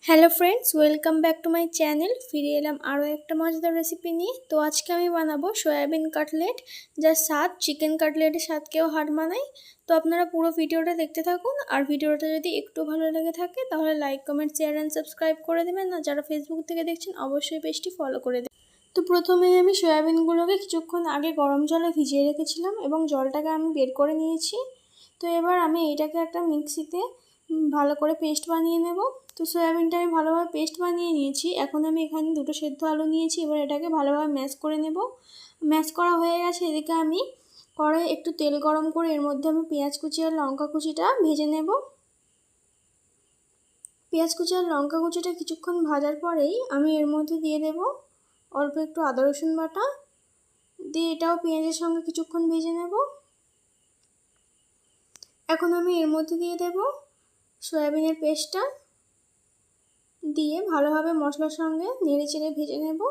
Hello friends, welcome back to my channel. ফিরে এলাম আরও একটা মজাদার রেসিপি নিয়ে। তো আজকে আমি বানাবো সয়াবিন কাটলেট, যার স্বাদ চিকেন কাটলেটের স্বাদকেও হার মানায়। তো আপনারা পুরো ভিডিওটা দেখতে থাকুন। আর ভিডিওটা যদি একটু ভালো লেগে থাকে তাহলে like, comment, share and subscribe করে দেবেন। আর যারা ফেসবুক থেকে দেখছেন অবশ্যই পেজটি ফলো করে দেবেন। তো প্রথমেই আমি সয়াবিনগুলোকে কিছুক্ষণ আগে গরম জলে ভিজিয়ে রেখেছিলাম এবং জলটাকে আমি বের করে নিয়েছি। তো এবার আমি এটাকে একটা মিক্সিতে ভালো করে পেস্ট বানিয়ে নেব। তো সয়াবিনটা আমি ভালোভাবে পেস্ট বানিয়ে নিয়েছি। এখন আমি এখানে দুটো সেদ্ধ আলু নিয়েছি। এবার এটাকে ভালোভাবে ম্যাশ করে নেব। ম্যাশ করা হয়ে গেছে। এদিকে আমি কড়াইয়ে একটু তেল গরম করে এর মধ্যে আমি পেঁয়াজ কুচি আর লঙ্কা কুচিটা ভেজে নেব। পেঁয়াজ কুচি আর লঙ্কা কুচিটা কিছুক্ষণ ভাজার পরেই আমি এর মধ্যে দিয়ে দেব অল্প একটু আদা রসুন বাটা, দিয়ে এটাও পেঁয়াজের সঙ্গে কিছুক্ষণ ভেজে নেব। এখন আমি এর মধ্যে দিয়ে দেব সয়াবিনের পেস্টটা, দিয়ে ভালোভাবে মশলার সঙ্গে নেড়ে চেড়ে ভেজে নেব।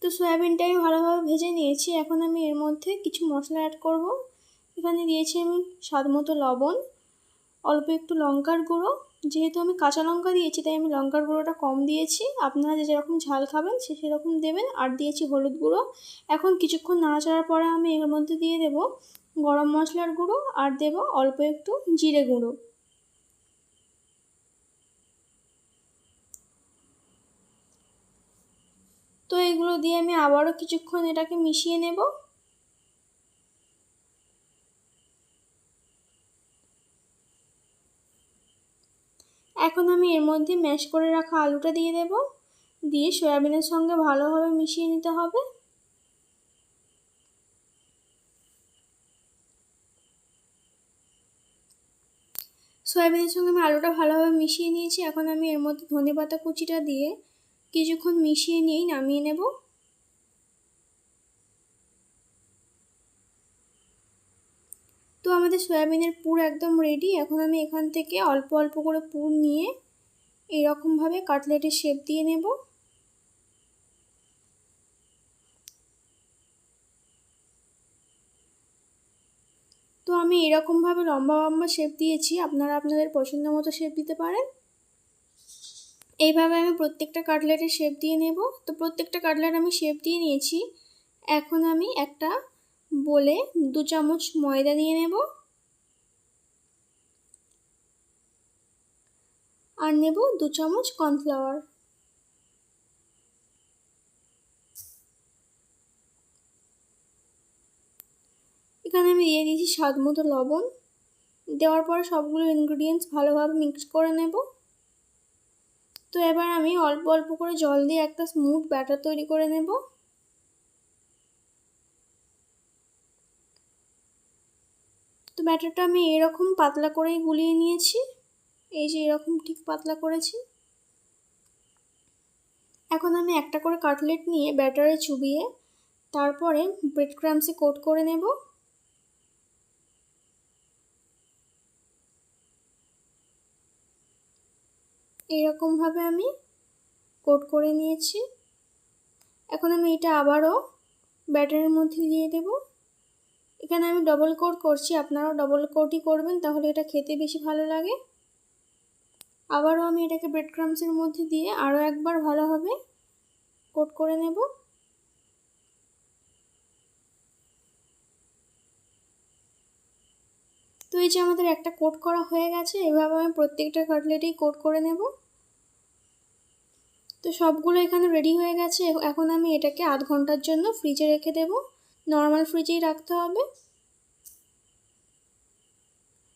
তো সয়াবিনটা আমি ভালোভাবে ভেজে নিয়েছি। এখন আমি এর মধ্যে কিছু মশলা অ্যাড করব। এখানে দিয়েছি আমি স্বাদ মতো লবণ, অল্প একটু লঙ্কার গুঁড়ো। যেহেতু আমি কাঁচা লঙ্কা দিয়েছি তাই আমি লঙ্কার গুঁড়োটা কম দিয়েছি। আপনারা যেরকম ঝাল খাবেন সেরকম দেবেন। আর দিয়েছি হলুদ গুঁড়ো। এখন কিছুক্ষণ নাড়াচাড়ার পরে আমি এর মধ্যে দিয়ে দেব গরম মশলার গুঁড়ো আর দেব অল্প একটু জিরে গুঁড়ো। তো এগুলো দিয়ে আমি আবারও কিছুক্ষণ এটাকে মিশিয়ে নেব। এখন আমি এর মধ্যে ম্যাশ করে রাখা আলুটা দিয়ে দেব, দিয়ে সয়াবিনের সঙ্গে ভালোভাবে মিশিয়ে নিতে হবে। সয়াবিনের সঙ্গে আমি আলুটা ভালোভাবে মিশিয়ে নিয়েছি। এখন আমি এর মধ্যে ধনেপাতা কুচিটা দিয়ে কিছুক্ষণ মিশিয়ে নিয়েই নামিয়ে নেব। তো আমাদের সয়াবিনের পুর একদম রেডি। এখন আমি এখান থেকে অল্প অল্প করে পুর নিয়ে এরকমভাবে কাটলেটের শেপ দিয়ে নেব। তো আমি এরকমভাবে লম্বা লম্বা শেপ দিয়েছি, আপনারা আপনাদের পছন্দ মতো শেপ দিতে পারেন। এইভাবে আমি প্রত্যেকটা কাটলেটের শেপ দিয়ে নেব। তো প্রত্যেকটা কাটলেট আমি শেপ দিয়ে নিয়েছি। এখন আমি একটা বলে 2 চামচ ময়দা নিয়ে নেব আর নেব 2 চামচ কর্নফ্লাওয়ার। এখানে আমি দিয়ে দিয়েছি স্বাদ মতো লবণ। দেওয়ার পর সবগুলো ইনগ্রিডিয়েন্টস ভালোভাবে মিক্স করে নেব। তো এবার আমি অল্প অল্প করে জল দিয়ে একটা স্মুথ ব্যাটার তৈরি করে নেব। তো ব্যাটারটা আমি এরকম পাতলা করেই গুলিয়ে নিয়েছি। এই যে এরকম ঠিক পাতলা করেছি। এখন আমি একটা করে কাটলেট নিয়ে ব্যাটারে চুবিয়ে তারপরে ব্রেড ক্রাম্বসে কোট করে নেব। এইরকমভাবে আমি কোট করে নিয়েছি। এখন আমি এটা আবারও ব্যাটারের মধ্যে দিয়ে দেব। এখানে আমি ডবল কোট করছি, আপনারাও ডবল কোটই করবেন, তাহলে এটা খেতে বেশি ভালো লাগে। আবারও আমি এটাকে ব্রেড ক্রাম্বসের মধ্যে দিয়ে আরও একবার ভালোভাবে কোট করে নেব। তো এই যে আমাদের একটা কোট করা হয়ে গেছে। এভাবে আমি প্রত্যেকটা কাটলেটেই কোট করে নেব। তো সবগুলো এখানে রেডি হয়ে গেছে। এখন আমি এটাকে আধ ঘন্টার জন্য ফ্রিজে রেখে দেব। নর্মাল ফ্রিজেই রাখতে হবে।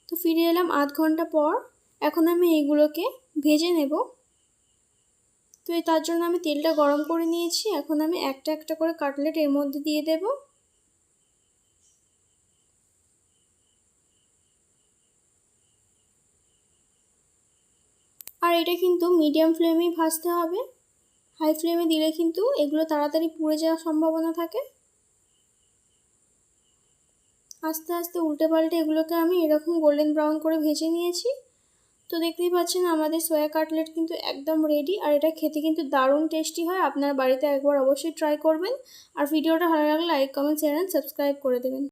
তো ফিরে এলাম আধ ঘন্টা পর। এখন আমি এইগুলোকে ভেজে নেব। তো তার জন্য আমি তেলটা গরম করে নিয়েছি। এখন আমি একটা একটা করে কাটলেট এর মধ্যে দিয়ে দেব। আর এটা কিন্তু মিডিয়াম ফ্লেমেই ভাজতে হবে। হাই ফ্লেমে দিলে কিন্তু এগুলো তাড়াতাড়ি পুড়ে যাওয়ার সম্ভাবনা থাকে। আস্তে আস্তে উল্টে পাল্টে এগুলোকে আমি এরকম গোল্ডেন ব্রাউন করে ভেজে নিয়েছি। তো দেখতেই পাচ্ছেন আমাদের সয়া কাটলেট কিন্তু একদম রেডি। আর এটা খেতে কিন্তু দারুণ টেস্টি হয়। আপনার বাড়িতে একবার অবশ্যই ট্রাই করবেন। আর ভিডিওটা ভালো লাগলে like, comment, share and subscribe করে দেবেন।